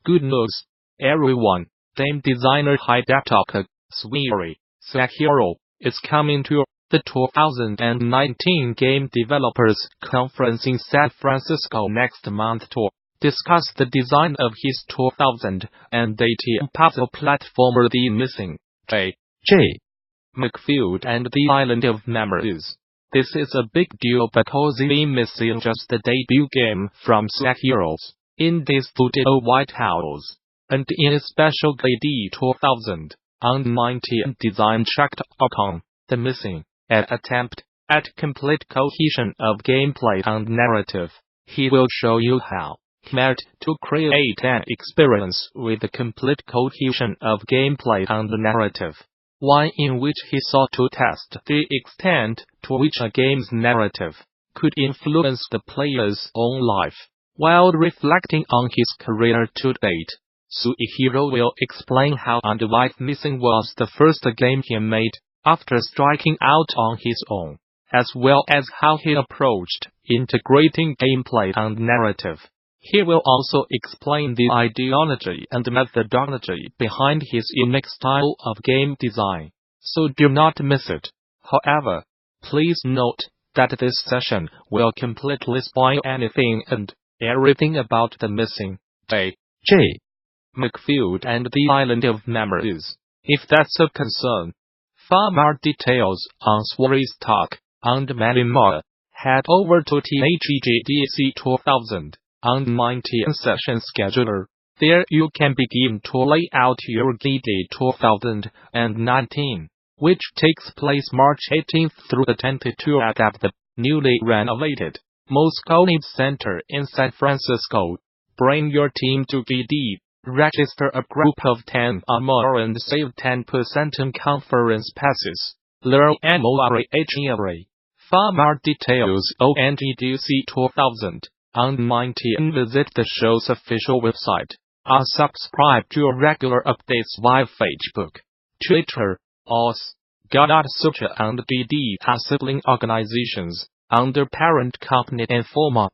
Good news, everyone. Game designer Hidetaka Swery Sekiro is coming to the 2019 Game Developers Conference in San Francisco next month to discuss the design of his 2018 puzzle platformer The Missing J. McField and the Island of Memories. This is a big deal because The Missing just the debut game from Sekiro's Indie Studio White House, and in a special GDC 2019 design checked upon The Missing, an attempt at complete cohesion of gameplay and narrative. He will show you how he managed to create an experience with a complete cohesion of gameplay and narrative, one in which he sought to test the extent to which a game's narrative could influence the player's own life, while reflecting on his career to date. Suihiro will explain how and why Missing was the first game he made after striking out on his own, as well as how he approached integrating gameplay and narrative. He will also explain the ideology and methodology behind his unique style of game design, so do not miss it. However, please note that this session will completely spoil anything and everything about The Missing J. McField and the Island of Memories. If that's a concern, for more details on Swery's talk and many more, head over to GDC 2019 session scheduler. There you can begin to lay out your GDC 2019, which takes place March 18th through the 22nd at the newly renovated Moscone Center in San Francisco. Bring your team to GDC. Register a group of 10 or more and save 10% on conference passes. Learn more. For more details on GDC 2019, visit the show's official website, or subscribe to regular updates via Facebook, Twitter, or Gamasutra and GDC are sibling organizations under parent company Informa.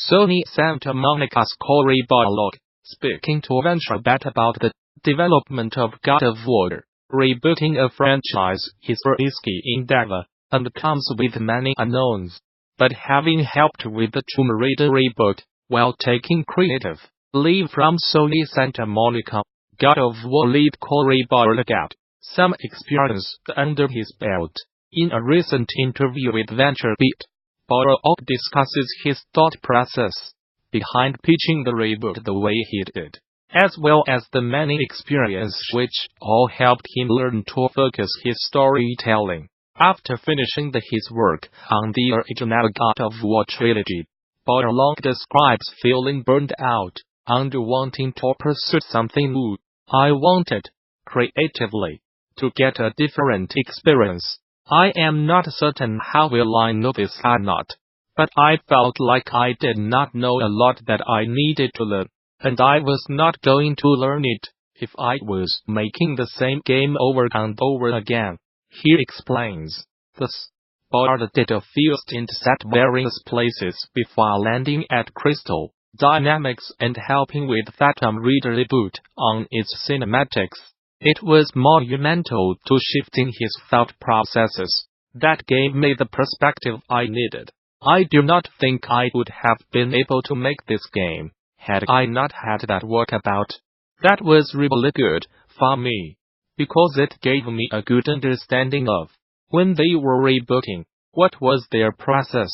Sony Santa Monica's Cory Barlog, speaking to Venture Bet about the development of God of War. Rebooting a franchise is a risky endeavor, and comes with many unknowns. But having helped with the Tomb Raider reboot, while taking creative leave from Sony Santa Monica, God of War lead Cory Barlog got some experience under his belt. In a recent interview with VentureBeat, Barlog discusses his thought process behind pitching the reboot the way he did, as well as the many experiences which all helped him learn to focus his storytelling. After finishing his work on the original God of War trilogy, Barlog describes feeling burned out and wanting to pursue something new. I wanted, creatively, to get a different experience. I am not certain how well I know this or not, but I felt like I did not know a lot that I needed to learn, and I was not going to learn it if I was making the same game over and over again. He explains. Thus, Barlog did a few stints at various places before landing at Crystal Dynamics and helping with Tomb Raider reboot on its cinematics. It was monumental to shifting his thought processes. That gave me the perspective I needed. I do not think I would have been able to make this game had I not had that walkabout. That was really good for me, because it gave me a good understanding of, when they were rebooting, what was their process.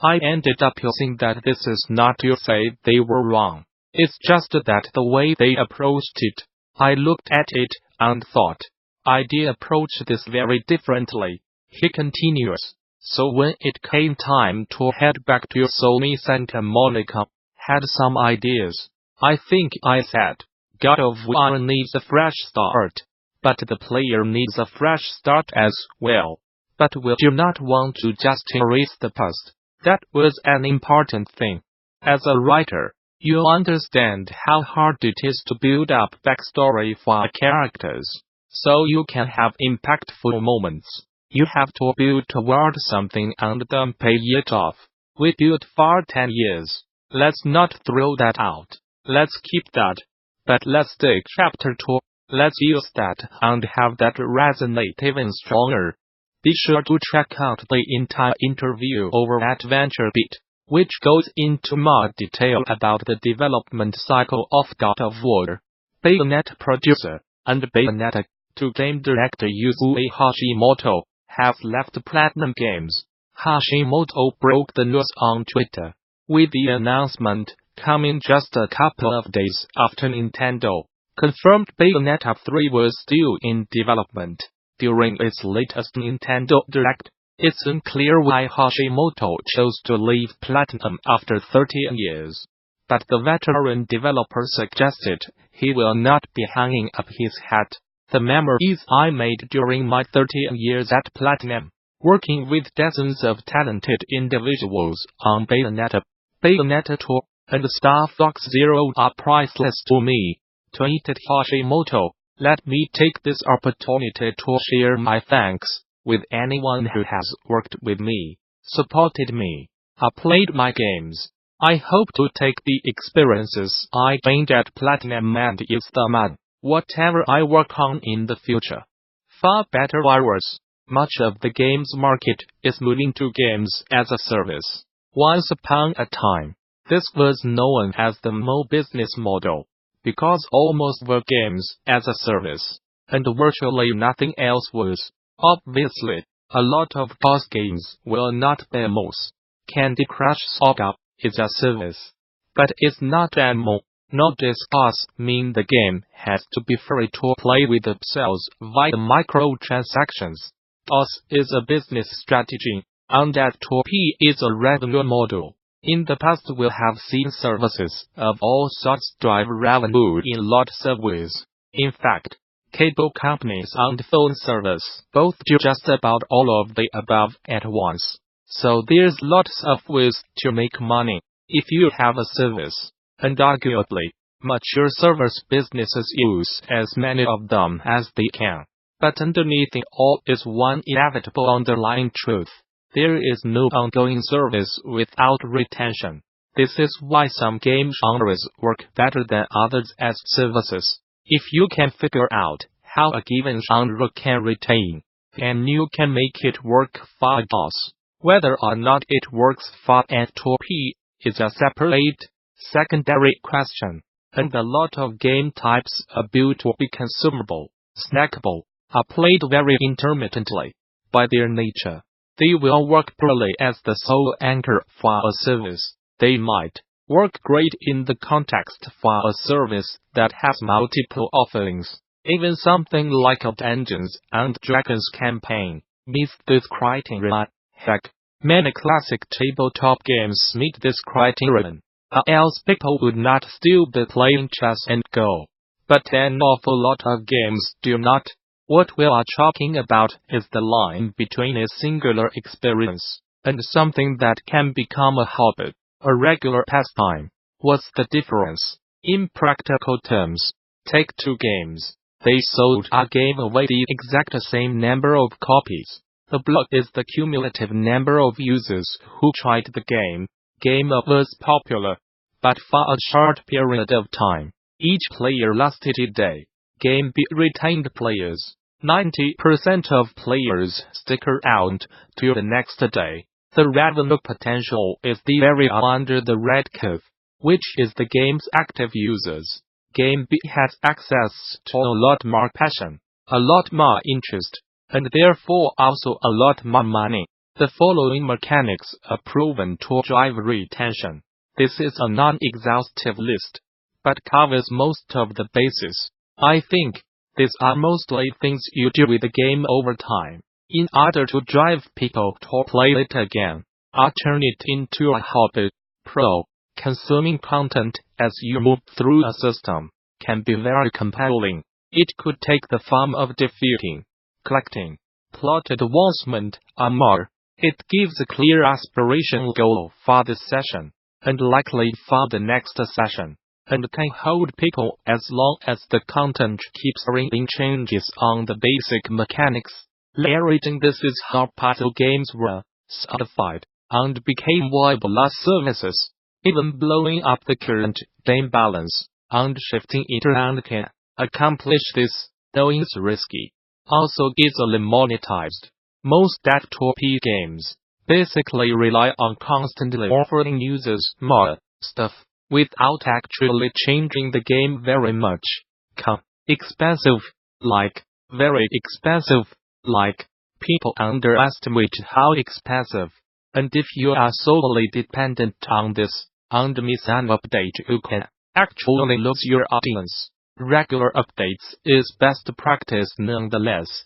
I ended up using that. This is not to say they were wrong. It's just that the way they approached it, I looked at it and thought, I did approach this very differently. He continues. So when it came time to head back to Sony Santa Monica, had some ideas. I think I said, God of War needs a fresh start, but the player needs a fresh start as well. But we do not want to just erase the past. That was an important thing. As a writer, you understand how hard it is to build up backstory for characters, so you can have impactful moments. You have to build toward something and then pay it off. We built for 10 years. Let's not throw that out. Let's keep that. But let's take chapter 2. Let's use that and have that resonate even stronger. Be sure to check out the entire interview over at VentureBeat, which goes into more detail about the development cycle of God of War. Bayonetta producer and Bayonetta 2 game director Yuzue Hashimoto have left Platinum Games. Hashimoto broke the news on Twitter, with the announcement coming just a couple of days after Nintendo confirmed Bayonetta 3 was still in development. During its latest Nintendo Direct, it's unclear why Hashimoto chose to leave Platinum after 13 years. But the veteran developer suggested he will not be hanging up his hat. The memories I made during my 13 years at Platinum, working with dozens of talented individuals on Bayonetta, Bayonetta 2, and Star Fox Zero are priceless to me, tweeted Hashimoto. Let me take this opportunity to share my thanks with anyone who has worked with me, supported me, played my games. I hope to take the experiences I gained at Platinum and use them on whatever I work on in the future. For better or worse, much of the games market is moving to games as a service. Once upon a time, this was known as the MMO business model, because almost were games as a service, and virtually nothing else was. Obviously, a lot of boss games will not be MMOs. Candy Crush Saga is a service, but it's not MMO. Nor does boss mean the game has to be free to play with themselves via microtransactions. Boss is a business strategy, and that 2P is a revenue model. In the past we have seen services of all sorts drive revenue in lots of ways. In fact, cable companies and phone service both do just about all of the above at once. So there's lots of ways to make money if you have a service, and arguably, mature service businesses use as many of them as they can. But underneath it all is one inevitable underlying truth. There is no ongoing service without retention. This is why some game genres work better than others as services. If you can figure out how a given genre can retain, then you can make it work for a boss. Whether or not it works for an 2P is a separate, secondary question, and a lot of game types are built to be consumable, snackable, are played very intermittently. By their nature, they will work poorly as the sole anchor for a service. They might work great in the context for a service that has multiple offerings. Even something like a Dungeons and Dragons campaign meets this criterion. Heck, many classic tabletop games meet this criterion, or else people would not still be playing chess and Go. But an awful lot of games do not. What we are talking about is the line between a singular experience and something that can become a hobby, a regular pastime. What's the difference? In practical terms, take 2 games. They sold or gave away the exact same number of copies. The block is the cumulative number of users who tried the game. Game was popular, but for a short period of time. Each player lasted a day. Game B retained players. 90% of players stick around till the next day. The revenue potential is the area under the red curve, which is the game's active users. Game B has access to a lot more passion, a lot more interest, and therefore also a lot more money. The following mechanics are proven to drive retention. This is a non-exhaustive list, but covers most of the bases. I think these are mostly things you do with the game over time, in order to drive people to play it again, or turn it into a hobby. Consuming content as you move through a system can be very compelling. It could take the form of defeating, collecting, plot advancement, or more. It gives a clear aspirational goal for this session, and likely for the next session, and can hold people as long as the content keeps bringing changes on the basic mechanics. Leveraging this is how puzzle games were solidified and became viable as services, even blowing up the current game balance. and shifting it around can accomplish this, though it's risky. Also easily monetized. Most F2P games basically rely on constantly offering users more stuff without actually changing the game very much. Expensive, like, very expensive, like, people underestimate how expensive. And if you are solely dependent on this, and miss an update, you can actually lose your audience. Regular updates is best practice nonetheless.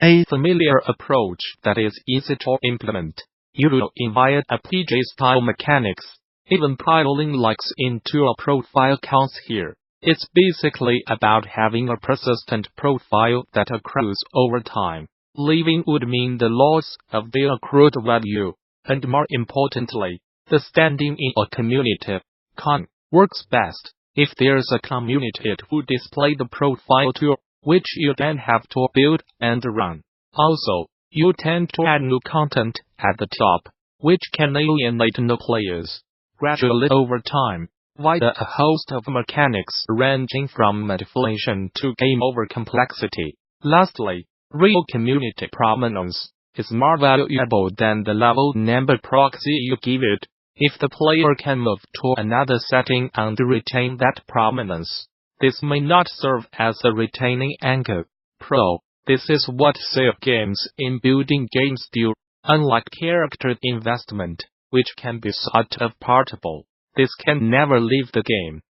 A familiar approach that is easy to implement. You will invite a PG-style mechanics. Even piling likes into a profile counts here. It's basically about having a persistent profile that accrues over time. Leaving would mean the loss of the accrued value, and more importantly, the standing in a community works best if there's a community to display the profile to, which you then have to build and run. Also, you tend to add new content at the top, which can alienate new players. Gradually over time, via a host of mechanics ranging from manipulation to game over complexity. Lastly, real community prominence is more valuable than the level number proxy you give it. If the player can move to another setting and retain that prominence, this may not serve as a retaining anchor. This is what save games in building games do. Unlike character investment, which can be sort of portable, this can never leave the game.